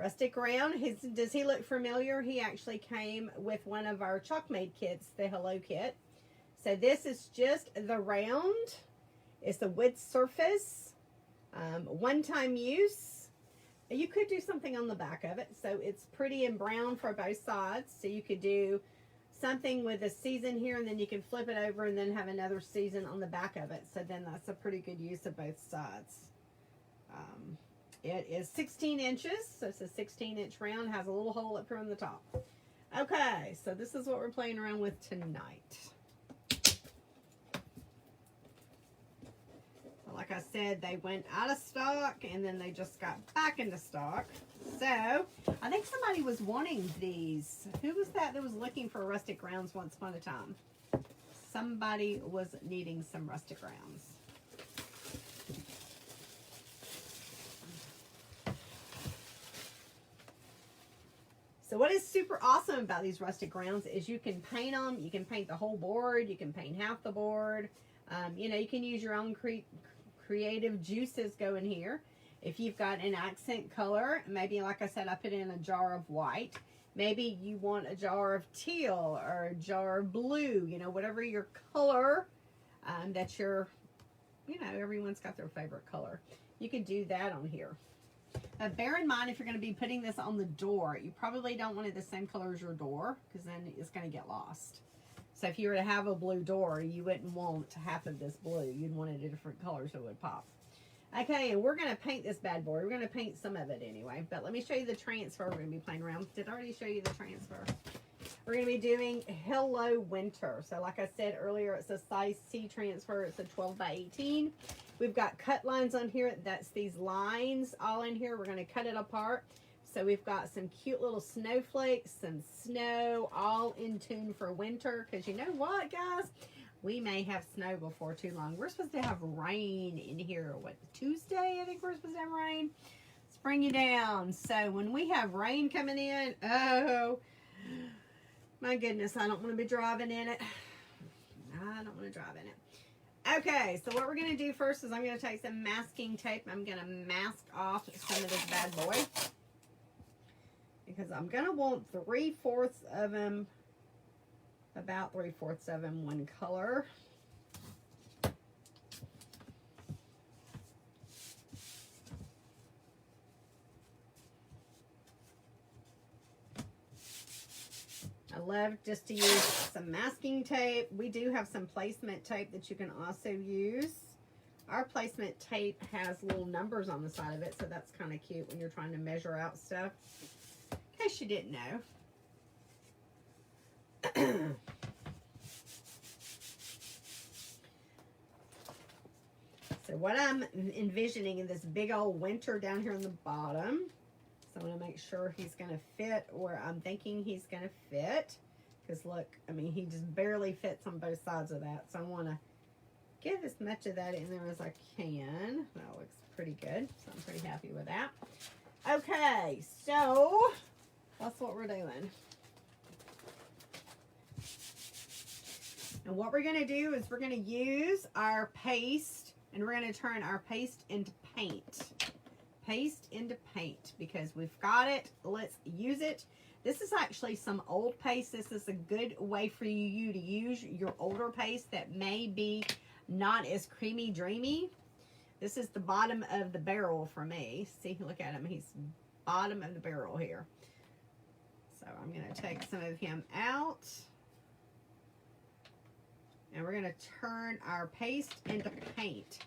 Rustic Round. Does he look familiar? He actually came with one of our Chalk Made kits, the Hello Kit. So this is just the round. It's the wood surface. One-time use. You could do something on the back of it. So it's pretty and brown for both sides. So you could do something with a season here, and then you can flip it over and then have another season on the back of it. So then that's a pretty good use of both sides. It is 16 inches, so it's a 16-inch round. Has a little hole up here on the top. Okay, so this is what we're playing around with tonight. Like I said, they went out of stock, and then they just got back into stock. So, I think somebody was wanting these. Who was that was looking for rustic rounds once upon a time? Somebody was needing some rustic rounds. So what is super awesome about these rustic rounds is you can paint them. You can paint the whole board. You can paint half the board. You know, you can use your own creative juices going here. If you've got an accent color, maybe like I said, I put in a jar of white. Maybe you want a jar of teal or a jar of blue, you know, whatever your color that you're, you know, everyone's got their favorite color. You can do that on here. Bear in mind, if you're going to be putting this on the door, you probably don't want it the same color as your door, because then it's going to get lost. So if you were to have a blue door, you wouldn't want half of this blue. You'd want it a different color so it would pop. Okay, and we're going to paint this bad boy. We're going to paint some of it anyway. But let me show you the transfer we're going to be playing around. Did I already show you the transfer? We're going to be doing Hello Winter. So like I said earlier, it's a size C transfer. It's a 12 by 18. We've got cut lines on here. That's these lines all in here. We're going to cut it apart. So we've got some cute little snowflakes, some snow, all in tune for winter. Because you know what, guys? We may have snow before too long. We're supposed to have rain in here. What, Tuesday? I think we're supposed to have rain. Let's bring you down. So when we have rain coming in, oh, my goodness, I don't want to be driving in it. I don't want to drive in it. Okay, so what we're going to do first is I'm going to take some masking tape. I'm going to mask off some of this bad boy. Because I'm going to want 3/4 of them, about 3/4 of them one color. I love just to use some masking tape. We do have some placement tape that you can also use. Our placement tape has little numbers on the side of it, so that's kind of cute when you're trying to measure out stuff. In case you didn't know. So what I'm envisioning in this big old winter down here on the bottom. So I'm going to make sure he's going to fit where I'm thinking he's going to fit. Because look, I mean, he just barely fits on both sides of that. So I want to get as much of that in there as I can. That looks pretty good. So I'm pretty happy with that. Okay, so that's what we're doing. And what we're going to do is we're going to use our paste, and we're going to turn our paste into paint. Paste into paint, because we've got it. Let's use it. This is actually some old paste. This is a good way for you to use your older paste that may be not as creamy dreamy. This is the bottom of the barrel for me. See, look at him. He's bottom of the barrel here. So I'm going to take some of him out. And we're going to turn our paste into paint.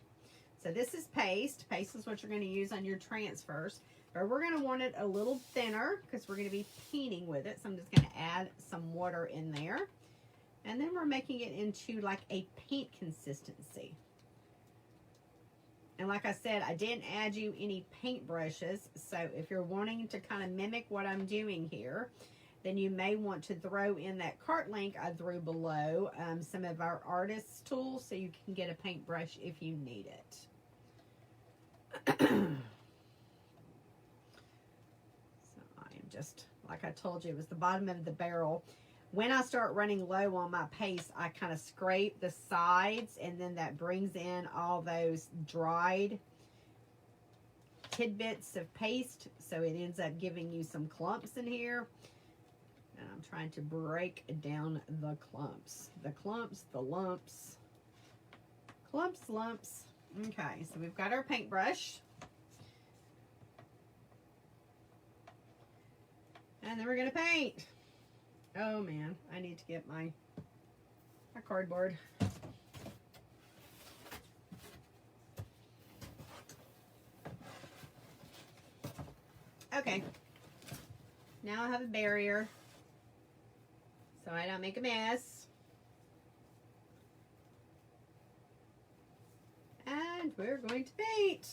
So this is paste. Paste is what you're going to use on your transfers. But we're going to want it a little thinner because we're going to be painting with it. So I'm just going to add some water in there. And then we're making it into like a paint consistency. And like I said, I didn't add you any paint brushes. So if you're wanting to kind of mimic what I'm doing here, then you may want to throw in that cart link I threw below, some of our artist's tools, so you can get a paintbrush if you need it. So I am just, like I told you, it was the bottom of the barrel. When I start running low on my paste, I kind of scrape the sides, and then that brings in all those dried tidbits of paste, so it ends up giving you some clumps in here. And I'm trying to break down the clumps. The clumps, the lumps. Clumps, lumps. Okay, so we've got our paintbrush. And then we're going to paint. Oh man, I need to get my cardboard. Okay. Now I have a barrier so I don't make a mess. And we're going to paint.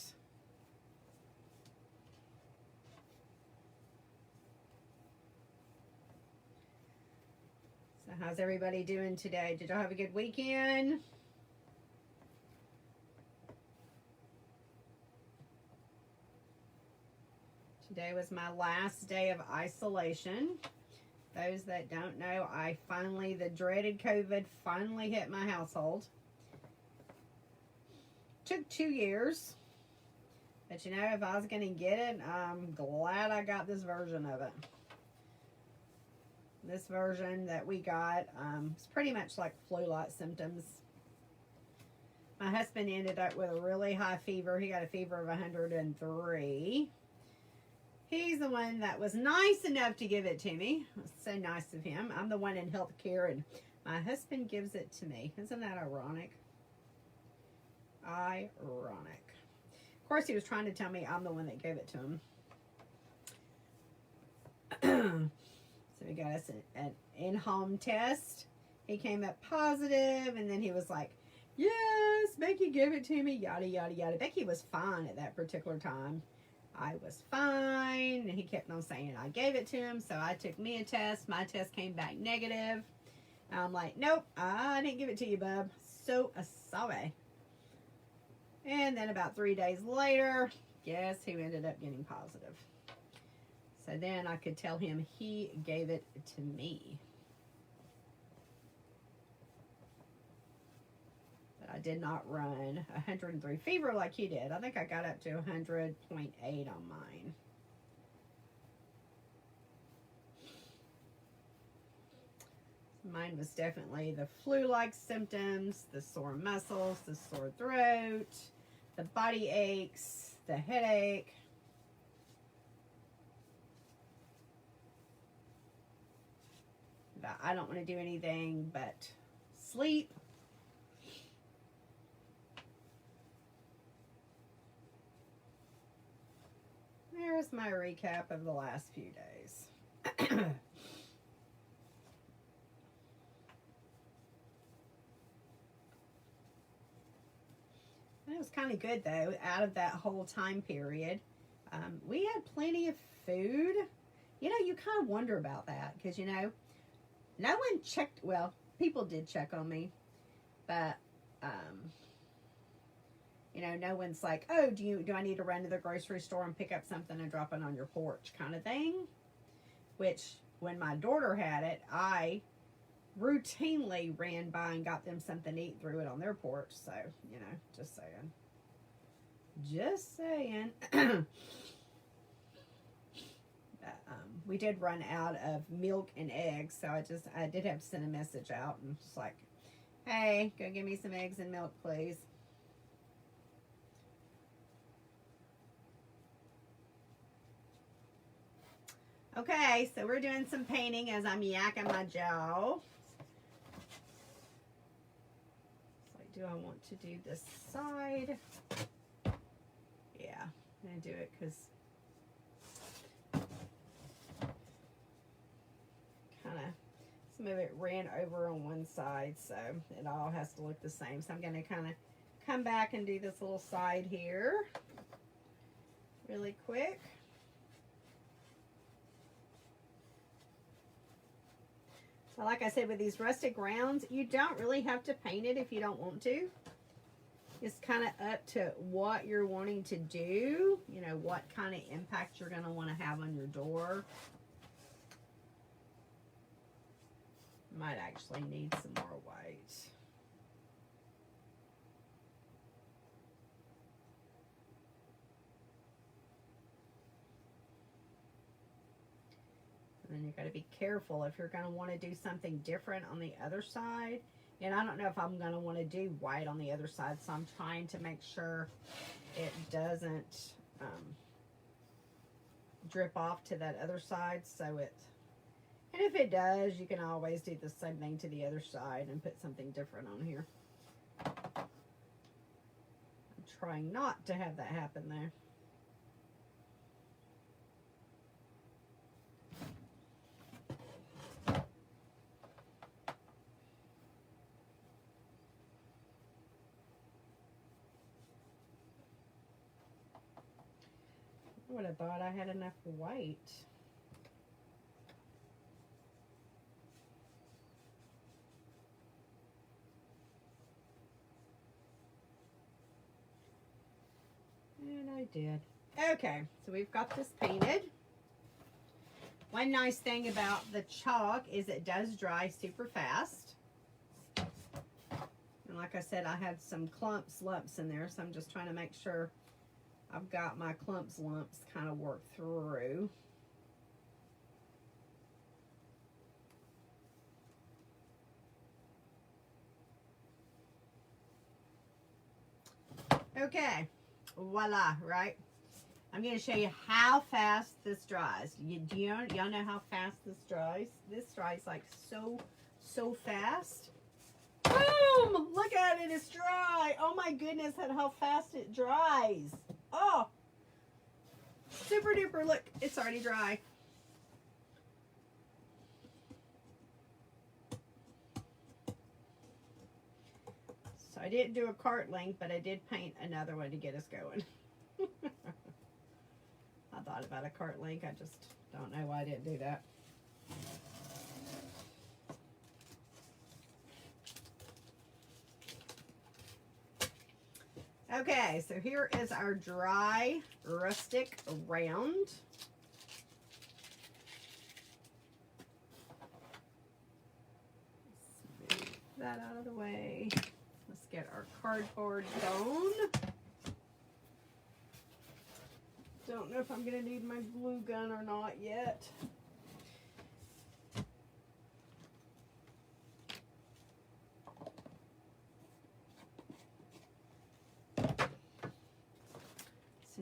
So how's everybody doing today? Did y'all have a good weekend? Today was my last day of isolation. Those that don't know, the dreaded COVID finally hit my household. Took 2 years. But you know, if I was going to get it, I'm glad I got this version of it. This version that we got is pretty much like flu-like symptoms. My husband ended up with a really high fever. He got a fever of 103. He's the one that was nice enough to give it to me. It was so nice of him. I'm the one in healthcare, and my husband gives it to me. Isn't that ironic? Ironic. Of course, he was trying to tell me I'm the one that gave it to him. So we got us an in-home test. He came up positive, and then he was like, yes, Becky gave it to me, yada, yada, yada. Becky was fine at that particular time. I was fine, and he kept on saying I gave it to him, so I took me a test. My test came back negative. I'm like, nope, I didn't give it to you, bub. So sorry. And then about 3 days later, guess who ended up getting positive? So then I could tell him he gave it to me. I did not run 103 fever like he did. I think I got up to 100.8 on mine. Mine was definitely the flu-like symptoms, the sore muscles, the sore throat, the body aches, the headache. But I don't want to do anything but sleep. There's my recap of the last few days. It was kind of good though. Out of that whole time period, we had plenty of food. You know, you kind of wonder about that because, you know, no one checked. Well, people did check on me, but you know, no one's like, oh, do I need to run to the grocery store and pick up something and drop it on your porch kind of thing. Which, when my daughter had it, I routinely ran by and got them something to eat, threw it on their porch. So, you know, just saying. Just saying. We did run out of milk and eggs, so I did have to send a message out and just like, hey, go get me some eggs and milk, please. Okay, so we're doing some painting as I'm yakking my jaw. It's like, do I want to do this side? Yeah, I'm going to do it because kind of some of it ran over on one side, so it all has to look the same. So I'm going to kind of come back and do this little side here really quick. So like I said, with these rustic grounds, you don't really have to paint it if you don't want to. It's kind of up to what you're wanting to do, you know, what kind of impact you're going to want to have on your door. Might actually need some more white. And you got to be careful if you're going to want to do something different on the other side. And I don't know if I'm going to want to do white on the other side, so I'm trying to make sure it doesn't drip off to that other side. And if it does, you can always do the same thing to the other side and put something different on here. I'm trying not to have that happen there. I would have thought I had enough white. And I did. Okay, so we've got this painted. One nice thing about the chalk is it does dry super fast. And like I said, I had some lumps in there, so I'm just trying to make sure I've got my lumps kind of worked through. Okay, voila, right? I'm going to show you how fast this dries. Y'all know how fast this dries? This dries like so fast. Boom! Look at it, it's dry. Oh my goodness, at how fast it dries. Oh, super duper, look, it's already dry. So I didn't do a cart link, but I did paint another one to get us going. I thought about a cart link, I just don't know why I didn't do that. Okay, so here is our dry rustic round. Let's move that out of the way. Let's get our cardboard going. Don't know if I'm going to need my glue gun or not yet.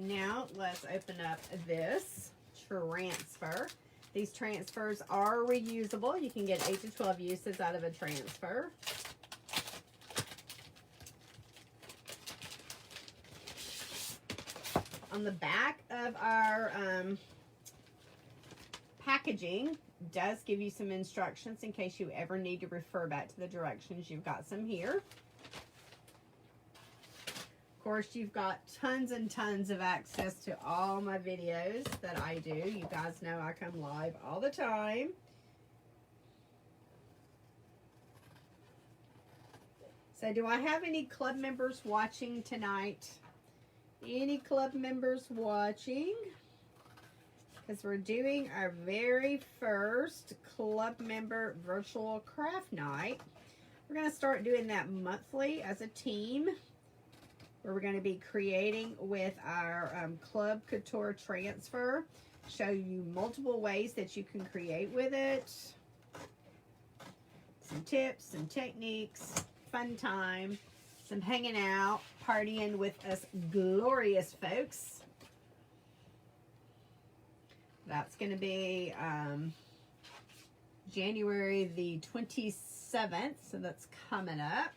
Now let's open up this transfer. These transfers are reusable. You can get 8 to 12 uses out of a transfer. On the back of our packaging does give you some instructions in case you ever need to refer back to the directions. You've got some here. Of course, you've got tons and tons of access to all my videos that I do. You guys know I come live all the time. So do I have any club members watching tonight? Any club members watching? Because we're doing our very first club member virtual craft night. We're going to start doing that monthly as a team, where we're going to be creating with our Chalk Couture transfer. Show you multiple ways that you can create with it. Some tips, some techniques, fun time, some hanging out, partying with us glorious folks. That's going to be January the 27th, so that's coming up.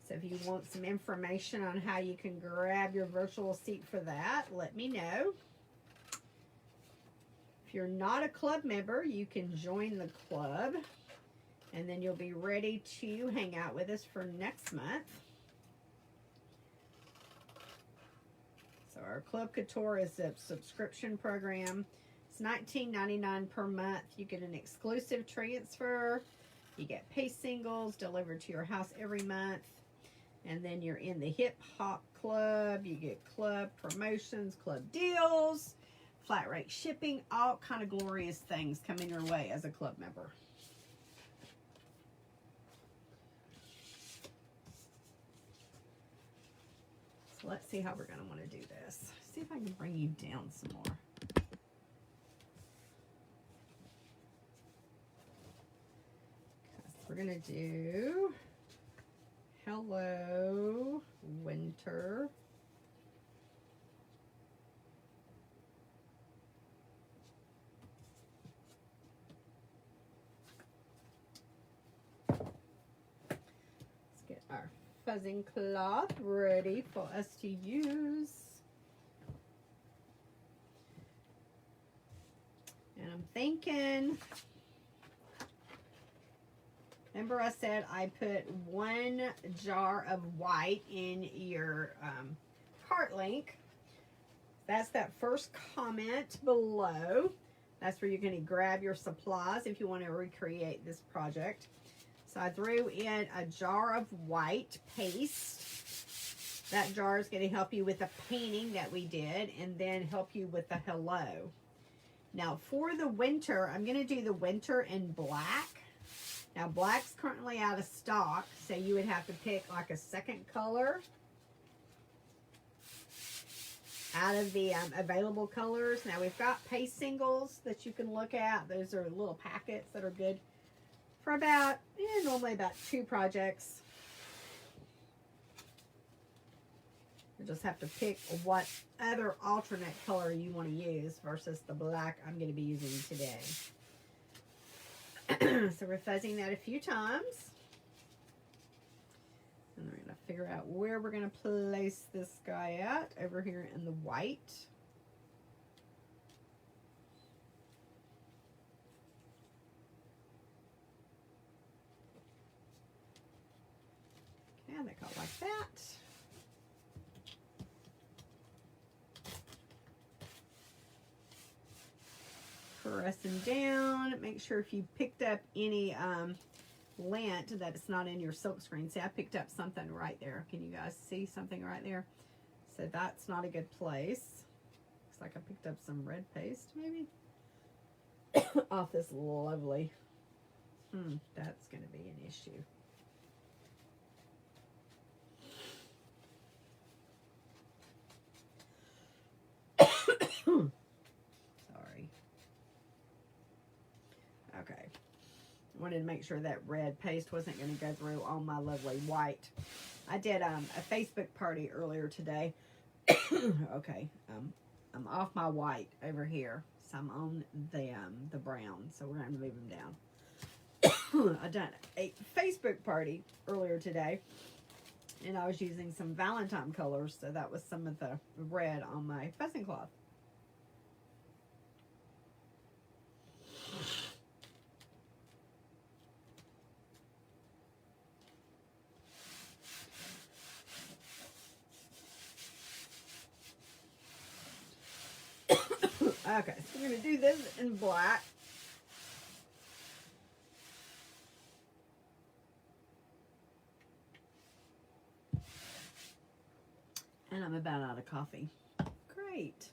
So if you want some information on how you can grab your virtual seat for that, let me know. If you're not a club member, you can join the club, and then you'll be ready to hang out with us for next month. So our Chalk Couture is a subscription program. It's $19.99 per month. You get an exclusive transfer. You get paste singles delivered to your house every month. And then you're in the hip hop club. You get club promotions, club deals, flat rate shipping, all kind of glorious things coming your way as a club member. So let's see how we're going to want to do this. See if I can bring you down some more. We're gonna do Hello Winter. Let's get our fuzzing cloth ready for us to use. And I'm thinking, remember I said I put 1 jar of white in your cart link. That's that first comment below. That's where you're going to grab your supplies if you want to recreate this project. So I threw in a jar of white paste. That jar is going to help you with the painting that we did and then help you with the hello. Now for the winter, I'm going to do the winter in black. Now black's currently out of stock, so you would have to pick like a second color out of the available colors. Now we've got paste singles that you can look at. Those are little packets that are good for about, normally about 2 projects. You just have to pick what other alternate color you want to use versus the black I'm going to be using today. So we're fuzzing that a few times. And we're going to figure out where we're going to place this guy at over here in the white. And they go like that. Pressing down. Make sure if you picked up any lint that it's not in your silk screen. See, I picked up something right there. Can you guys see something right there? So that's not a good place. Looks like I picked up some red paste maybe off this lovely. That's going to be an issue. Sorry. Okay. Wanted to make sure that red paste wasn't going to go through on my lovely white. I did a Facebook party earlier today. Okay. I'm off my white over here. So I'm on the brown. So we're going to move them down. I done a Facebook party earlier today. And I was using some Valentine colors. So that was some of the red on my fuzzing cloth. Okay, so we're going to do this in black. And I'm about out of coffee. Great.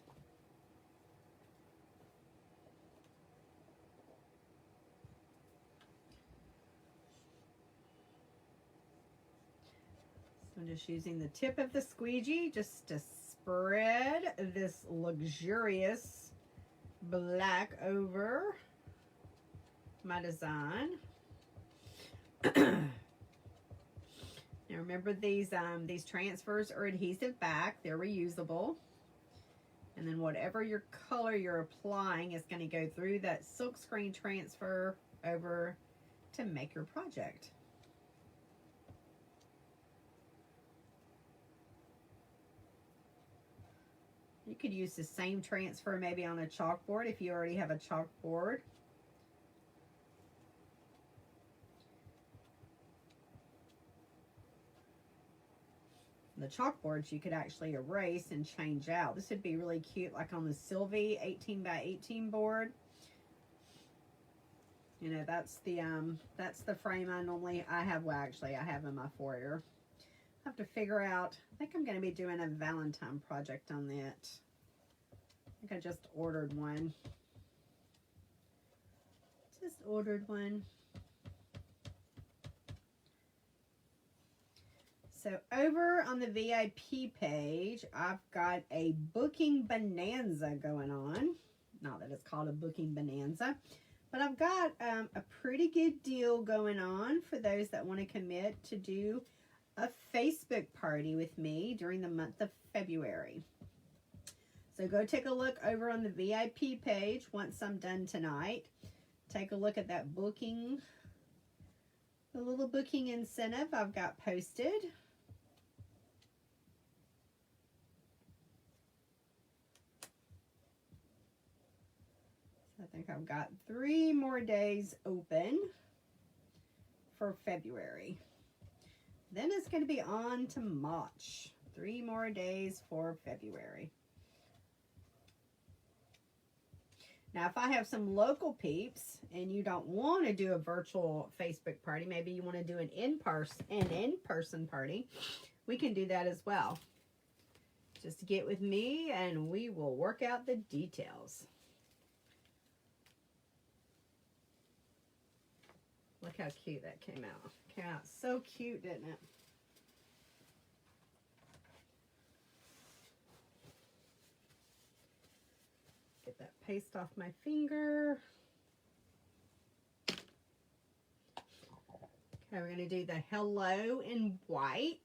So I'm just using the tip of the squeegee just to spread this luxurious black over my design. Now remember these transfers are adhesive back. They're reusable. And then whatever your color you're applying is going to go through that silk screen transfer over to make your project. You could use the same transfer maybe on a chalkboard if you already have a chalkboard. The chalkboards you could actually erase and change out. This would be really cute like on the Sylvie 18 by 18 board. You know, that's the frame I have. Well, actually I have in my foyer. I have to figure out, I think I'm going to be doing a Valentine project on that. I think I just ordered one. So over on the VIP page, I've got a booking bonanza going on. Not that it's called a booking bonanza, But I've got a pretty good deal going on for those that want to commit to do a Facebook party with me during the month of February. So go take a look over on the VIP page once I'm done tonight. Take a look at that booking, the little booking incentive I've got posted. So I think I've got 3 more days open for February. Then it's going to be on to March. 3 more days for February. Now, if I have some local peeps and you don't want to do a virtual Facebook party, maybe you want to do an in-person party, we can do that as well. Just get with me and we will work out the details. Look how cute that came out. Came out so cute, didn't it? Get that paste off my finger. Okay, we're going to do the hello in white.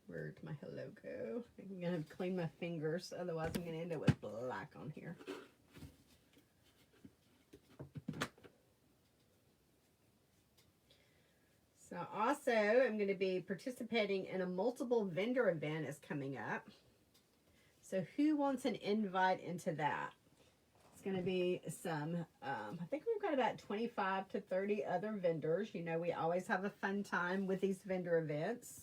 Where'd my hello go? I'm going to clean my fingers, otherwise I'm going to end up with black on here. So also, I'm going to be participating in a multiple vendor event is coming up. So who wants an invite into that? It's going to be some, I think we've got about 25 to 30 other vendors. You know, we always have a fun time with these vendor events.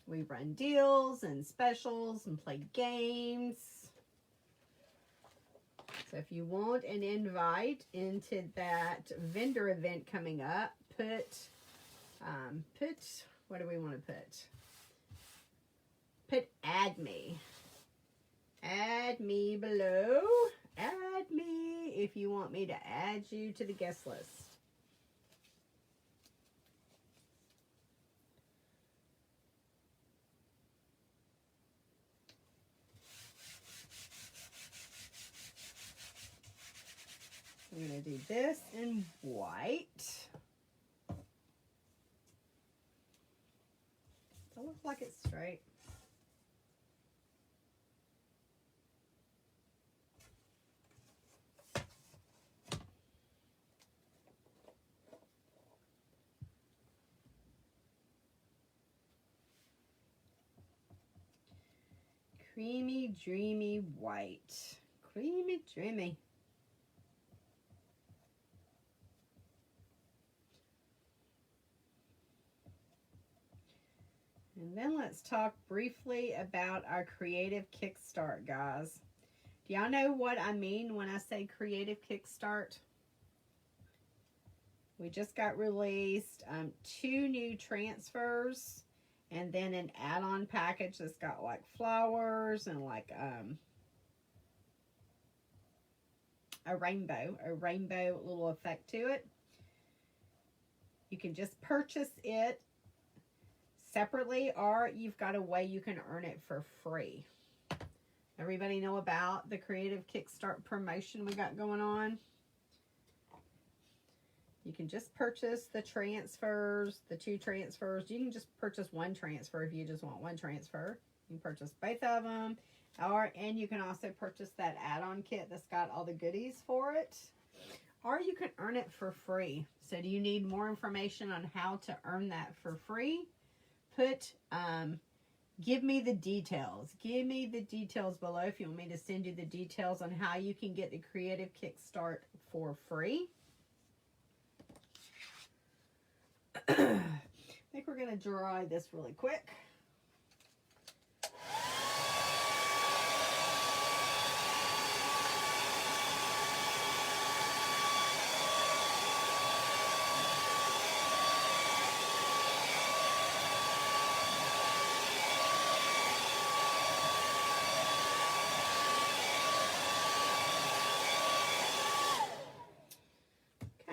We run deals and specials and play games. So if you want an invite into that vendor event coming up, put, what do we want to put? Put add me. Add me below. Add me if you want me to add you to the guest list. I'm going to do this in white. Does that look like it's straight? Creamy, dreamy white. Creamy, dreamy. And then let's talk briefly about our Creative Kickstart, guys. Do y'all know what I mean when I say Creative Kickstart? We just got released 2 new transfers and then an add-on package that's got like flowers and like a rainbow little effect to it. You can just purchase it separately, or you've got a way you can earn it for free. Everybody know about the Creative Kickstart promotion we got going on? You can just purchase the transfers, the 2 transfers. You can just purchase 1 transfer if you just want 1 transfer. You can purchase both of them. And you can also purchase that add-on kit that's got all the goodies for it. Or you can earn it for free. So do you need more information on how to earn that for free? Put, give me the details. Give me the details below if you want me to send you the details on how you can get the Creative Kickstart for free. I think we're going to dry this really quick.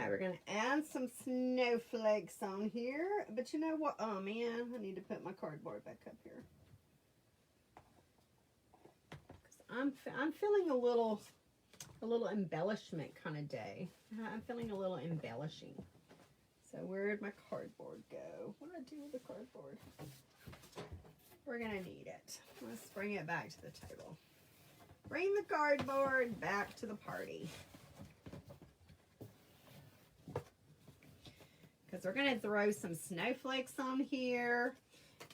We're going to add some snowflakes on here. But you know what? Oh, man. I need to put my cardboard back up here. I'm feeling a little embellishment kind of day. I'm feeling a little embellishing. So where'd my cardboard go? What did I do with the cardboard? We're gonna need it. Let's bring it back to the table. Bring the cardboard back to the party. Because we're gonna throw some snowflakes on here.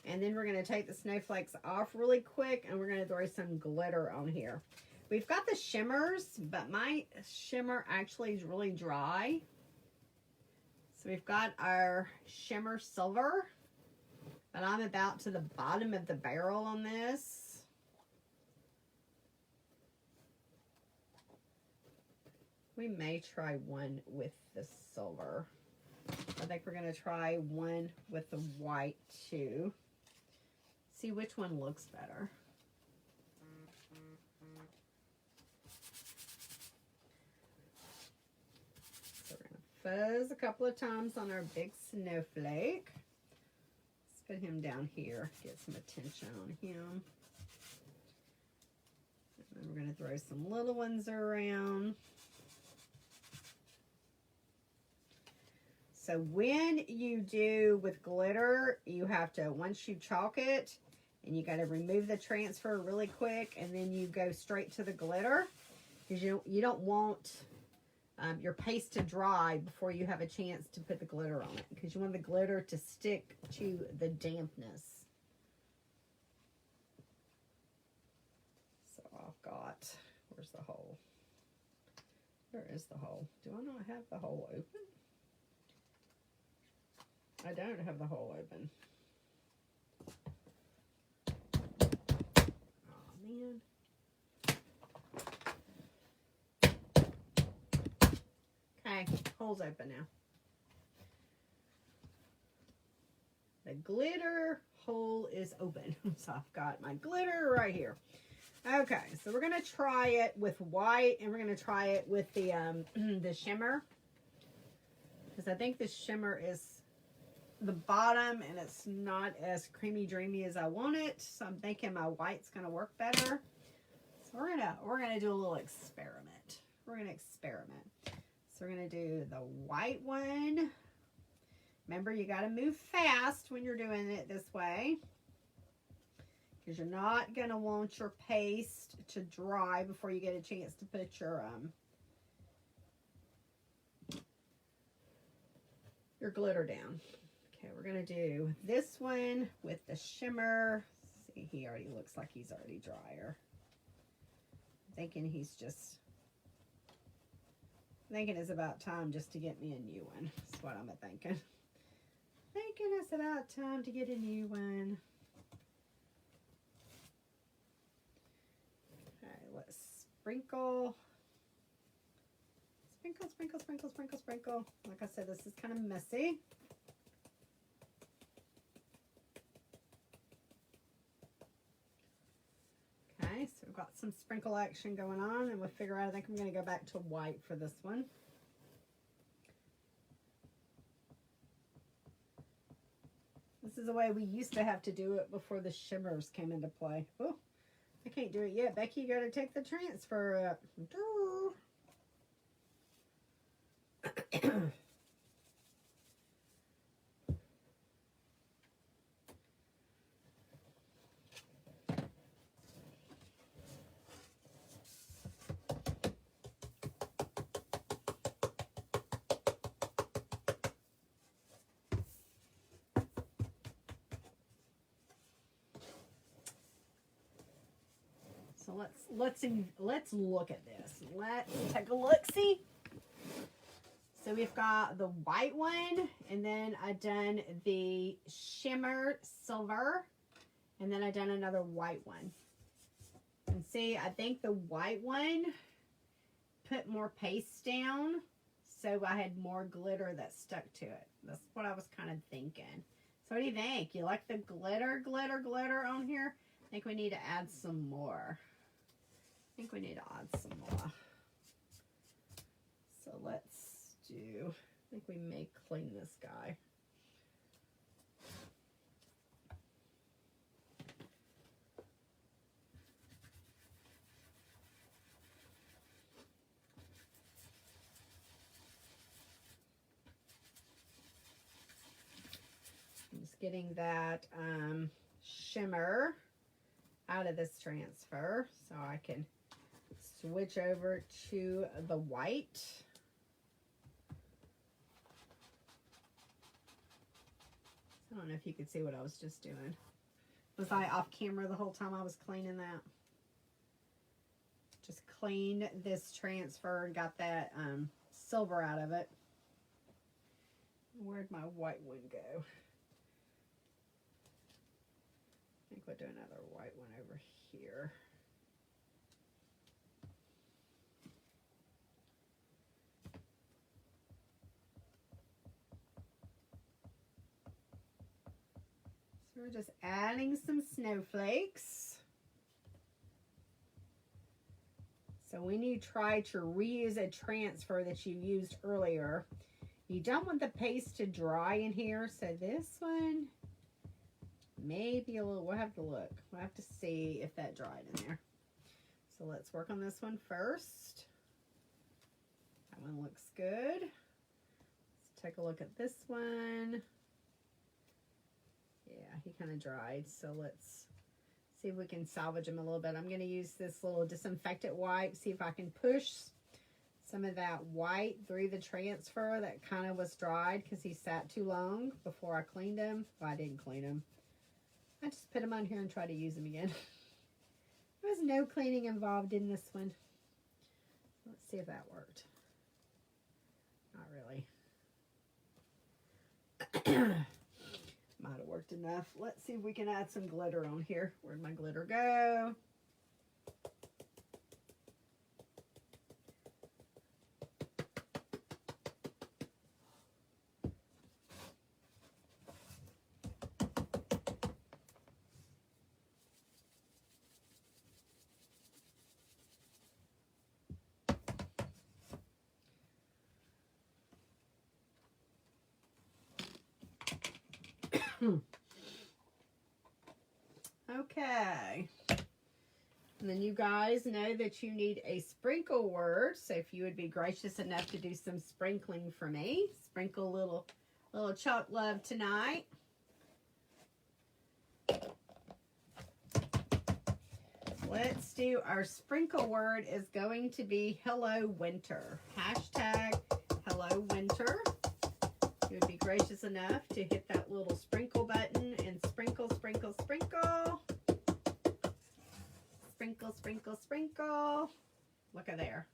And then we're gonna take the snowflakes off really quick and we're gonna throw some glitter on here. We've got the shimmers, but my shimmer actually is really dry. So we've got our shimmer silver. But I'm about to the bottom of the barrel on this. We may try one with the silver. I think we're going to try one with the white too. See which one looks better. So we're going to fuzz a couple of times on our big snowflake. Put him down here, get some attention on him. And then we're going to throw some little ones around. So when you do with glitter, you have to, once you chalk it, and you got to remove the transfer really quick, and then you go straight to the glitter, because you don't want your paste to dry before you have a chance to put the glitter on it, because you want the glitter to stick to the dampness. So I've got, where's the hole? Where is the hole? Do I not have the hole open? I don't have the hole open. Oh man. Okay, hole's open now. The glitter hole is open. So I've got my glitter right here. Okay, so we're gonna try it with white, and we're gonna try it with the the shimmer, because I think the shimmer is the bottom and it's not as creamy dreamy as I want it. So I'm thinking my white's gonna work better. So we're gonna do a little experiment. We're gonna experiment. So we're going to do the white one. Remember, you got to move fast when you're doing it this way, because you're not going to want your paste to dry before you get a chance to put your glitter down. Okay, we're going to do this one with the shimmer. See, he already looks like he's already drier. I'm thinking it's about time just to get me a new one. That's what I'm thinking. Thinking it's about time to get a new one. Okay, let's sprinkle. Sprinkle, sprinkle, sprinkle, sprinkle, sprinkle. Like I said, this is kind of messy. Okay, so we've got some sprinkle action going on, and we'll figure out, I think I'm going to go back to white for this one. This is the way we used to have to do it before the shimmers came into play. Oh, I can't do it yet. Becky, you got to take the transfer up. So let's look at this. Let's take a look. See. So we've got the white one, and then I done the shimmer silver, and then I done another white one. And see, I think the white one put more paste down, so I had more glitter that stuck to it. That's what I was kind of thinking. So what do you think? You like the glitter on here? I think we need to add some more. I think we need to add some more. So let's do, I think we may clean this guy. getting that shimmer out of this transfer so I can switch over to the white. I don't know if you could see what I was just doing. Was I off camera the whole time I was cleaning that? Just cleaned this transfer and got that silver out of it. Where'd my white one go? I think we'll do another white one over here. So we're just adding some snowflakes. So when you try to reuse a transfer that you used earlier, you don't want the paste to dry in here. So this one may be a little, we'll have to look. We'll have to see if that dried in there. So let's work on this one first. That one looks good. Let's take a look at this one. Yeah, he kind of dried. So let's see if we can salvage him a little bit. I'm going to use this little disinfectant wipe, see if I can push some of that white through the transfer that kind of was dried because he sat too long before I cleaned him. Well, I didn't clean him. I just put him on here and try to use him again. There was no cleaning involved in this one. Let's see if that worked. Not really. Might have worked enough. Let's see if we can add some glitter on here. Where'd my glitter go? Okay. And then you guys know that you need a sprinkle word. So if you would be gracious enough to do some sprinkling for me. Sprinkle a little chalk love tonight. Let's do our sprinkle word is going to be hello winter. Hashtag hello winter. You would be gracious enough to hit that little sprinkle button and sprinkle, sprinkle, sprinkle. Sprinkle, sprinkle, sprinkle. Look at there.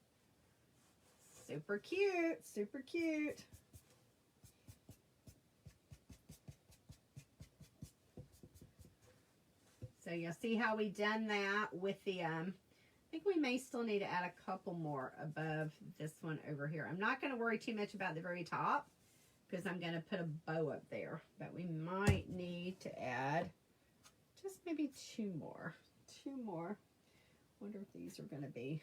Super cute, super cute. So you'll see how we done that with the, I think we may still need to add a couple more above this one over here. I'm not going to worry too much about the very top because I'm going to put a bow up there. But we might need to add just maybe two more. Two more. Wonder if these are going to be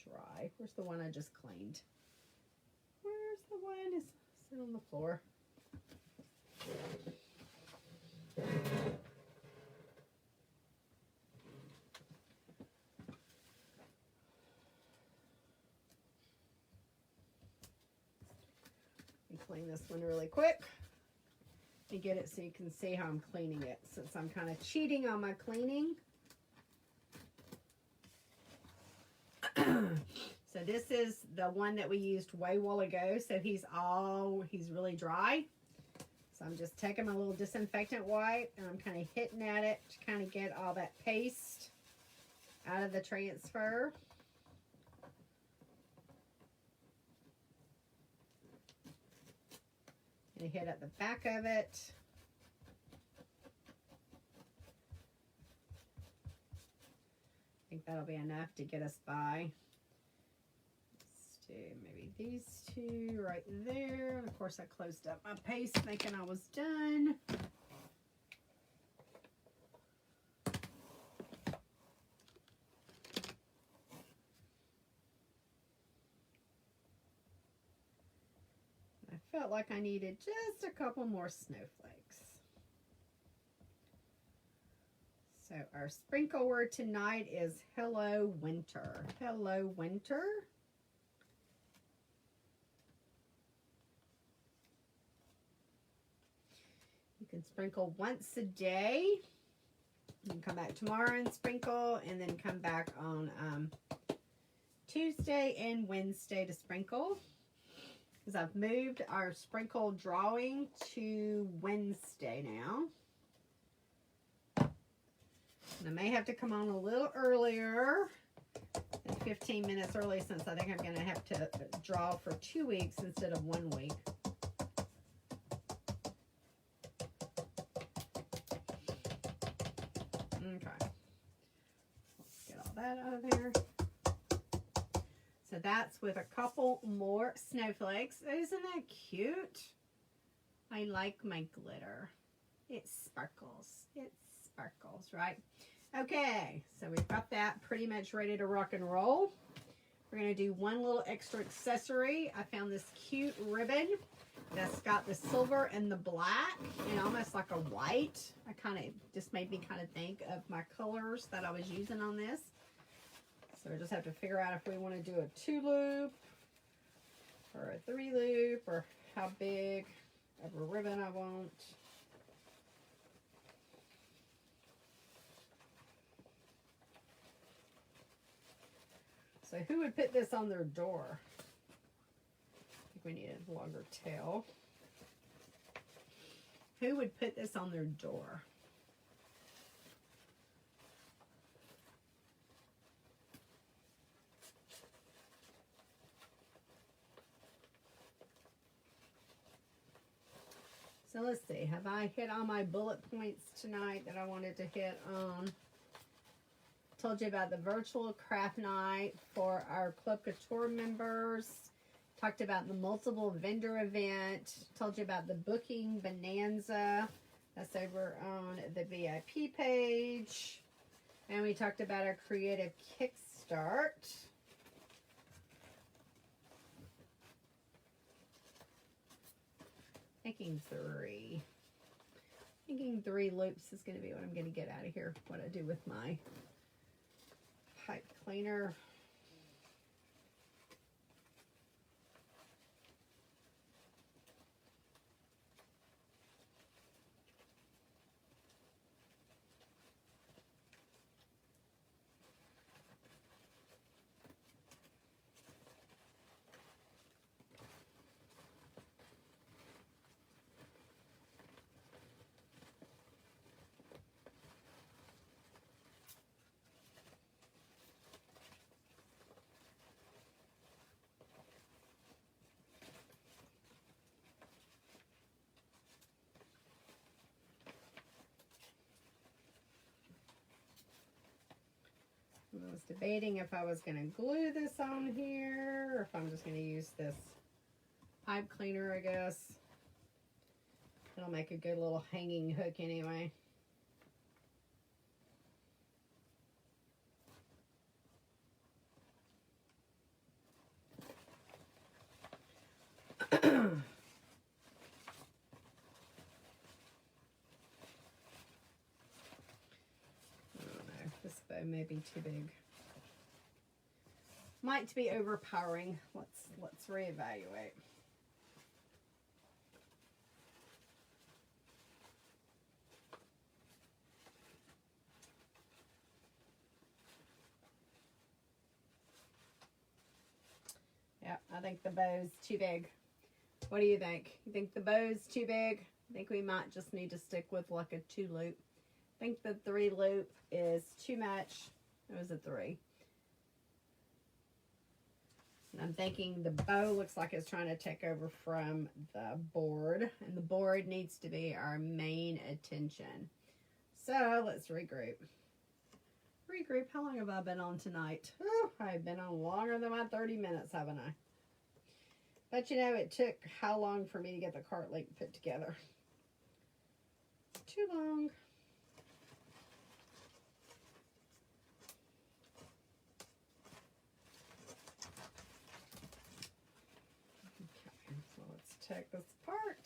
dry. Where's the one I just cleaned? Where's the one? It's sitting on the floor. Clean this one really quick and get it so you can see how I'm cleaning it, since I'm kind of cheating on my cleaning. So this is the one that we used way while ago, so he's really dry. So I'm just taking my little disinfectant wipe and I'm kind of hitting at it to kind of get all that paste out of the transfer. And hit at the back of it. I think that'll be enough to get us by. Let's do maybe these two right there. And of course I closed up my paste thinking I was done. Felt like I needed just a couple more snowflakes. So our sprinkle word tonight is hello winter. Hello winter. You can sprinkle once a day. And come back tomorrow and sprinkle, and then come back on Tuesday and Wednesday to sprinkle. Because I've moved our sprinkle drawing to Wednesday now. And I may have to come on a little earlier, 15 minutes early, since I think I'm going to have to draw for 2 weeks instead of 1 week. Okay. Let's get all that out of there. So that's with a couple more snowflakes. Isn't that cute? I like my glitter. It sparkles. It sparkles, right? Okay, so we've got that pretty much ready to rock and roll. We're going to do one little extra accessory. I found this cute ribbon that's got the silver and the black and almost like a white. Just made me kind of think of my colors that I was using on this. So we just have to figure out if we want to do a 2-loop or a 3-loop, or how big of a ribbon I want. So who would put this on their door? I think we need a longer tail. Who would put this on their door? So let's see, have I hit all my bullet points tonight that I wanted to hit on? Told you about the virtual craft night for our Club Couture members. Talked about the multiple vendor event. Told you about the booking bonanza. That's over on the VIP page. And we talked about our creative kickstart. Thinking 3 loops is going to be what I'm going to get out of here. What I do with my pipe cleaner. I was debating if I was going to glue this on here, or if I'm just going to use this pipe cleaner, I guess. It'll make a good little hanging hook anyway. May be too big. Might be overpowering. Let's reevaluate. Yeah, I think the bow's too big. What do you think? You think the bow's too big? I think we might just need to stick with like a 2-loop. I think the 3-loop is too much. It was a 3. And I'm thinking the bow looks like it's trying to take over from the board. And the board needs to be our main attention. So let's regroup. Regroup. How long have I been on tonight? Oh, I've been on longer than my 30 minutes, haven't I? But you know, it took how long for me to get the cart link put together? Too long. Take this apart.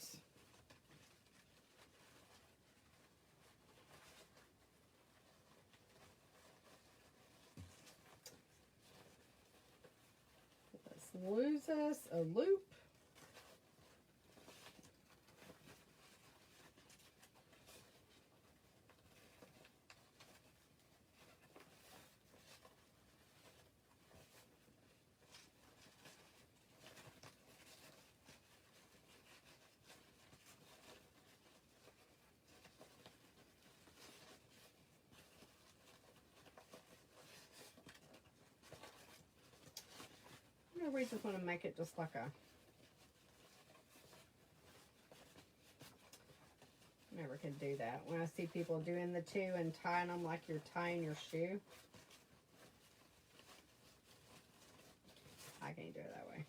Let's lose us a loop. we just want to make it just like a, never could do that. When I see people doing the two and tying them like you're tying your shoe, I can't do it that way.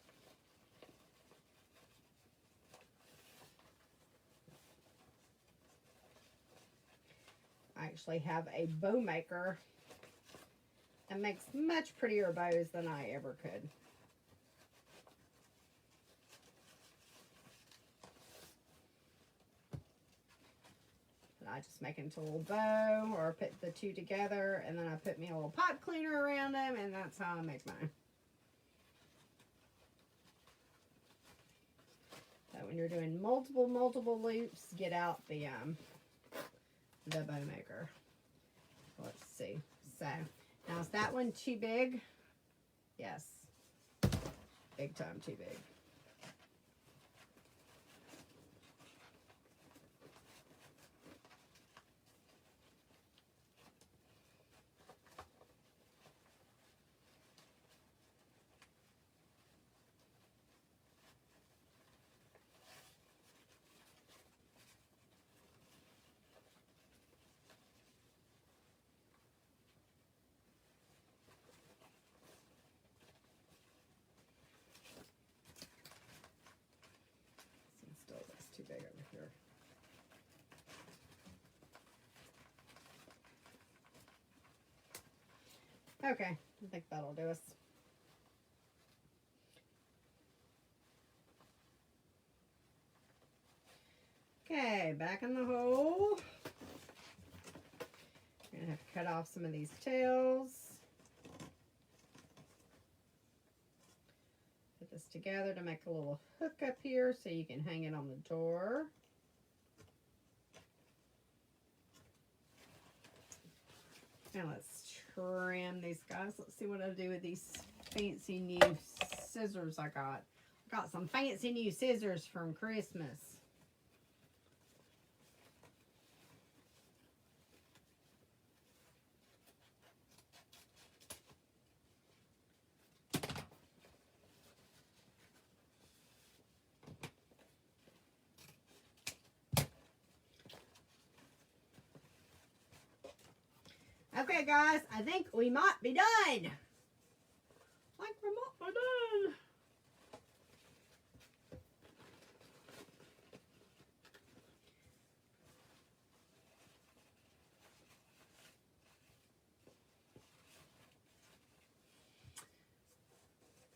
I actually have a bow maker that makes much prettier bows than I ever could. And I just make into a little bow, or put the two together, and then I put me a little pipe cleaner around them, and that's how I make mine. So when you're doing multiple loops, get out the bow maker. Let's see. So now, is that one too big? Yes. Big time too big. Still, that's too big over here. Okay, I think that'll do us. Okay, back in the hole. I'm gonna have to cut off some of these tails. Put this together to make a little hook up here so you can hang it on the door. Now let's trim these guys. Let's see what I do with these fancy new scissors I got. I got some fancy new scissors from Christmas. Okay, guys, I think we might be done. Like we might be done.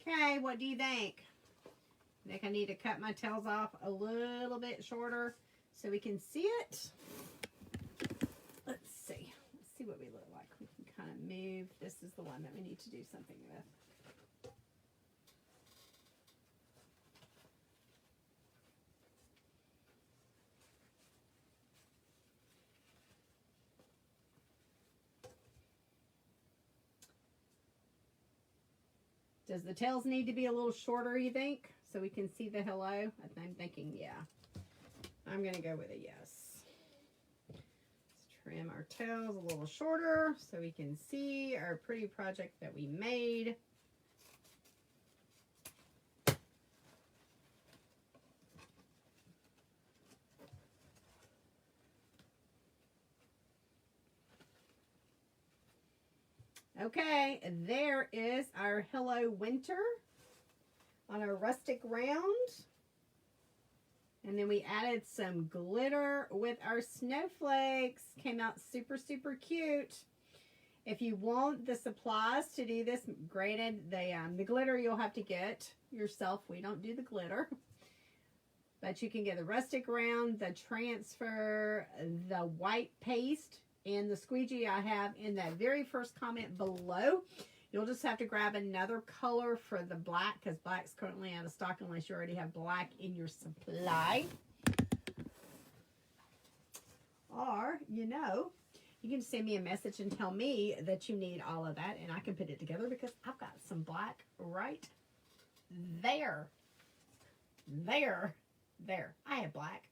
Okay, what do you think? I think I need to cut my tails off a little bit shorter so we can see it. Let's see. Let's see what we look like. We can kind of move. This is the one that we need to do something with. Does the tails need to be a little shorter, you think? So we can see the hello? I'm thinking, yeah. I'm going to go with a yes. Let's trim our tails a little shorter so we can see our pretty project that we made. Okay, there is our Hello Winter on our rustic round. And then we added some glitter with our snowflakes. Came out super, super cute. If you want the supplies to do this, granted, the glitter you'll have to get yourself. We don't do the glitter. But you can get the rustic round, the transfer, the white paste, and the squeegee I have in that very first comment below. You'll just have to grab another color for the black because black's currently out of stock unless you already have black in your supply. Or, you know, you can send me a message and tell me that you need all of that and I can put it together because I've got some black right there. There. I have black.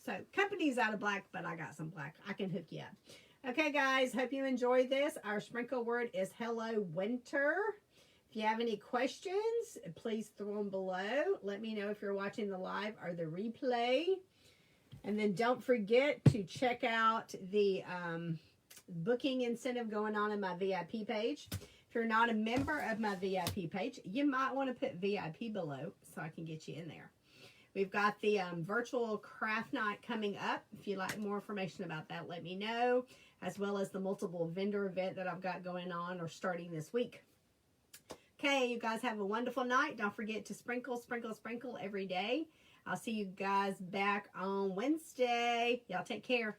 So, company's out of black, but I got some black. I can hook you up. Okay, guys, hope you enjoyed this. Our sprinkle word is Hello Winter. If you have any questions, please throw them below. Let me know if you're watching the live or the replay. And then don't forget to check out the booking incentive going on in my VIP page. If you're not a member of my VIP page, you might want to put VIP below so I can get you in there. We've got the virtual craft night coming up. If you'd like more information about that, let me know, as well as the multiple vendor event that I've got going on or starting this week. Okay, you guys have a wonderful night. Don't forget to sprinkle, sprinkle, sprinkle every day. I'll see you guys back on Wednesday. Y'all take care.